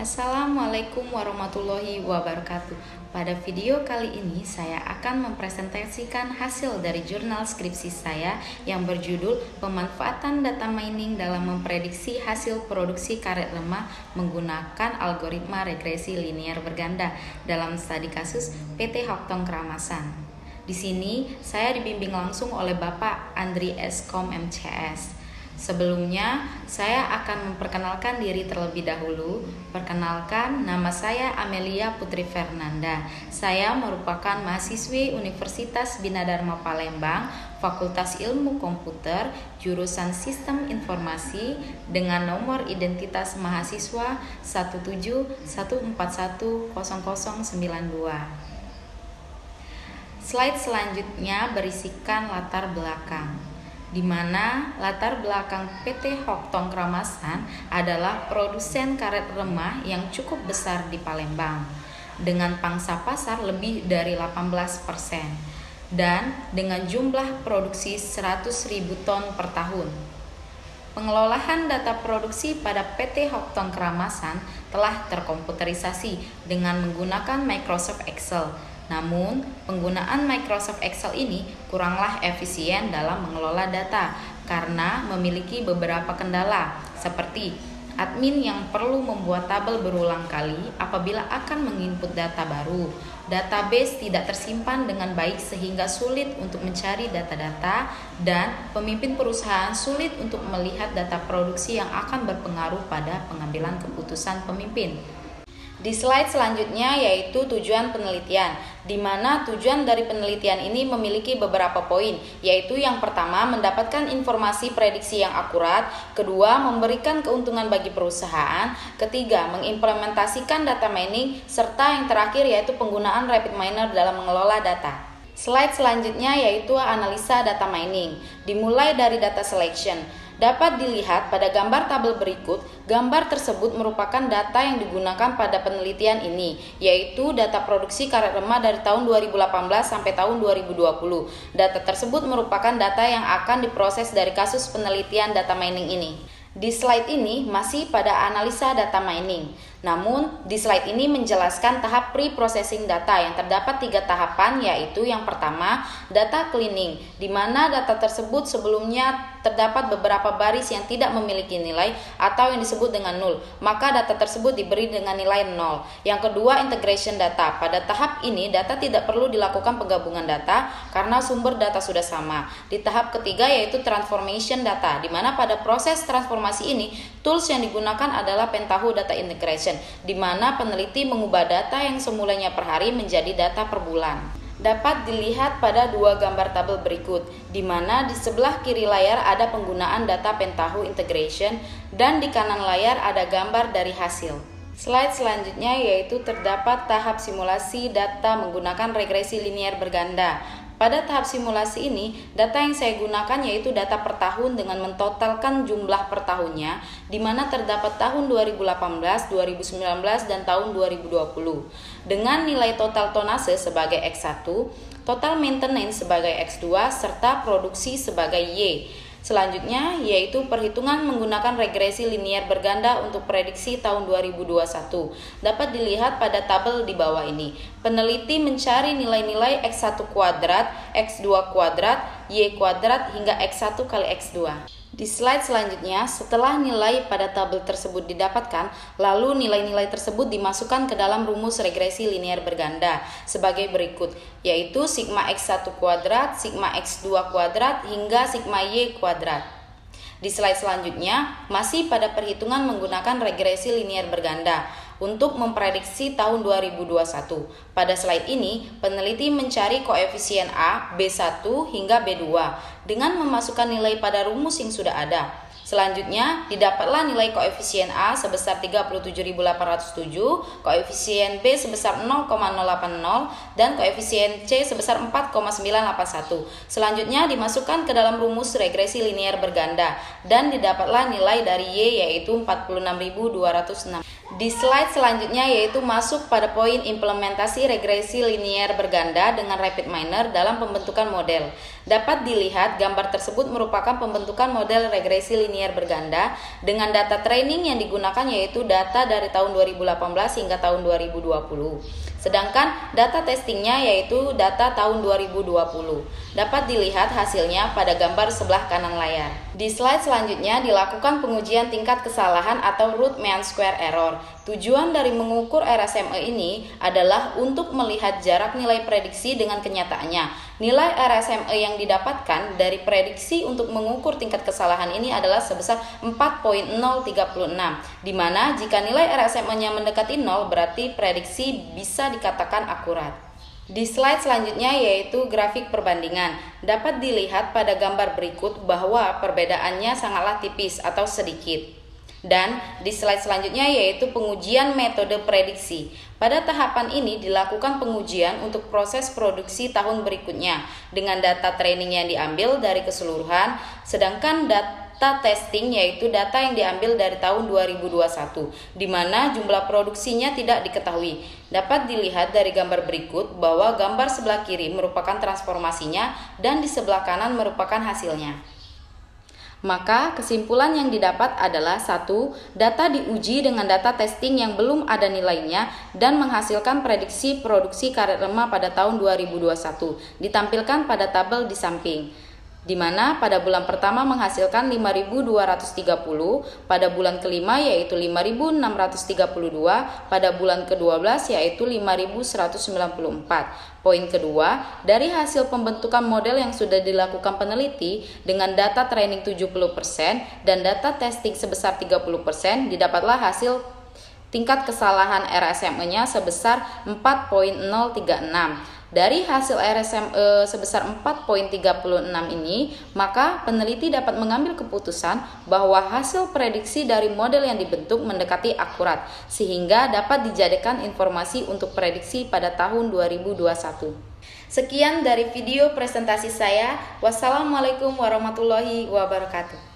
Assalamualaikum warahmatullahi wabarakatuh. Pada video kali ini saya akan mempresentasikan hasil dari jurnal skripsi saya yang berjudul Pemanfaatan Data Mining dalam Memprediksi Hasil Produksi Karet Lemah Menggunakan Algoritma Regresi Linier Berganda dalam studi kasus PT Hoktong Keramasan. Di sini saya dibimbing langsung oleh Bapak Andri Eskom MCS. Sebelumnya, saya akan memperkenalkan diri terlebih dahulu. Perkenalkan, nama saya Amelia Putri Fernanda. Saya merupakan mahasiswi Universitas Bina Dharma Palembang, Fakultas Ilmu Komputer, jurusan Sistem Informasi dengan nomor identitas mahasiswa 171410092. Slide selanjutnya berisikan latar belakang, di mana latar belakang PT Hoktong Keramasan adalah produsen karet lemah yang cukup besar di Palembang dengan pangsa pasar lebih dari 18% dan dengan jumlah produksi 100.000 ton per tahun. Pengelolaan data produksi pada PT Hoktong Keramasan telah terkomputerisasi dengan menggunakan Microsoft Excel. Namun, penggunaan Microsoft Excel ini kuranglah efisien dalam mengelola data karena memiliki beberapa kendala, seperti admin yang perlu membuat tabel berulang kali apabila akan menginput data baru. Database tidak tersimpan dengan baik sehingga sulit untuk mencari data-data, dan pemimpin perusahaan sulit untuk melihat data produksi yang akan berpengaruh pada pengambilan keputusan pemimpin. Di slide selanjutnya yaitu tujuan penelitian, di mana tujuan dari penelitian ini memiliki beberapa poin, yaitu yang pertama mendapatkan informasi prediksi yang akurat, kedua memberikan keuntungan bagi perusahaan, ketiga mengimplementasikan data mining, serta yang terakhir yaitu penggunaan rapid miner dalam mengelola data. Slide selanjutnya yaitu analisa data mining, dimulai dari data selection. Dapat dilihat pada gambar tabel berikut, gambar tersebut merupakan data yang digunakan pada penelitian ini, yaitu data produksi karet lemah dari tahun 2018 sampai tahun 2020. Data tersebut merupakan data yang akan diproses dari kasus penelitian data mining ini. Di slide ini masih pada analisa data mining. Namun, di slide ini menjelaskan tahap pre-processing data yang terdapat 3 tahapan, yaitu yang pertama, data cleaning, di mana data tersebut sebelumnya terdapat beberapa baris yang tidak memiliki nilai atau yang disebut dengan nol, maka data tersebut diberi dengan nilai 0. Yang kedua, integration data. Pada tahap ini, data tidak perlu dilakukan penggabungan data karena sumber data sudah sama. Di tahap ketiga yaitu transformation data, di mana pada proses transformasi ini, tools yang digunakan adalah Pentaho Data Integration, di mana peneliti mengubah data yang semulanya per hari menjadi data per bulan. Dapat dilihat pada 2 gambar tabel berikut, di mana di sebelah kiri layar ada penggunaan data Pentaho Integration dan di kanan layar ada gambar dari hasil. Slide selanjutnya yaitu terdapat tahap simulasi data menggunakan regresi linier berganda. Pada tahap simulasi ini, data yang saya gunakan yaitu data per tahun dengan mentotalkan jumlah per tahunnya, di mana terdapat tahun 2018, 2019, dan tahun 2020. Dengan nilai total tonase sebagai X1, total maintenance sebagai X2, serta produksi sebagai Y. Selanjutnya yaitu perhitungan menggunakan regresi linier berganda untuk prediksi tahun 2021. Dapat dilihat pada tabel di bawah ini. Peneliti mencari nilai-nilai X1 kuadrat, X2 kuadrat, Y kuadrat hingga X1 kali X2. Di slide selanjutnya, setelah nilai pada tabel tersebut didapatkan, lalu nilai-nilai tersebut dimasukkan ke dalam rumus regresi linier berganda sebagai berikut, yaitu sigma X1 kuadrat, sigma X2 kuadrat, hingga sigma Y kuadrat. Di slide selanjutnya, masih pada perhitungan menggunakan regresi linier berganda untuk memprediksi tahun 2021. Pada slide ini, peneliti mencari koefisien A, B1 hingga B2 dengan memasukkan nilai pada rumus yang sudah ada. Selanjutnya, didapatlah nilai koefisien A sebesar 37.807, koefisien B sebesar 0,080, dan koefisien C sebesar 4,981. Selanjutnya, dimasukkan ke dalam rumus regresi linier berganda, dan didapatlah nilai dari Y yaitu 46.206. Di slide selanjutnya yaitu masuk pada poin implementasi regresi linier berganda dengan rapid miner dalam pembentukan model. Dapat dilihat gambar tersebut merupakan pembentukan model regresi linier linier berganda dengan data training yang digunakan yaitu data dari tahun 2018 hingga tahun 2020. Sedangkan data testingnya yaitu data tahun 2020. Dapat dilihat hasilnya pada gambar sebelah kanan layar. Di slide selanjutnya dilakukan pengujian tingkat kesalahan atau root mean square error. Tujuan dari mengukur RSME ini adalah untuk melihat jarak nilai prediksi dengan kenyataannya. Nilai RSME yang didapatkan dari prediksi untuk mengukur tingkat kesalahan ini adalah sebesar 4.036, di mana jika nilai RSME-nya mendekati 0 berarti prediksi bisa dikatakan akurat. Di slide selanjutnya yaitu grafik perbandingan. Dapat dilihat pada gambar berikut bahwa perbedaannya sangatlah tipis atau sedikit. Dan di slide selanjutnya yaitu pengujian metode prediksi. Pada tahapan ini dilakukan pengujian untuk proses produksi tahun berikutnya dengan data training yang diambil dari keseluruhan, sedangkan data testing yaitu data yang diambil dari tahun 2021, di mana jumlah produksinya tidak diketahui. Dapat dilihat dari gambar berikut bahwa gambar sebelah kiri merupakan transformasinya dan di sebelah kanan merupakan hasilnya. Maka kesimpulan yang didapat adalah 1. Data diuji dengan data testing yang belum ada nilainya dan menghasilkan prediksi produksi karet remah pada tahun 2021, ditampilkan pada tabel di samping. Di mana pada bulan pertama menghasilkan 5.230, pada bulan kelima yaitu 5.632, pada bulan ke-12 yaitu 5.194. Poin kedua, dari hasil pembentukan model yang sudah dilakukan peneliti dengan data training 70% dan data testing sebesar 30%, didapatlah hasil tingkat kesalahan RSME-nya sebesar 4.036. Dari hasil RSME sebesar 4.36 ini, maka peneliti dapat mengambil keputusan bahwa hasil prediksi dari model yang dibentuk mendekati akurat, sehingga dapat dijadikan informasi untuk prediksi pada tahun 2021. Sekian dari video presentasi saya. Wassalamualaikum warahmatullahi wabarakatuh.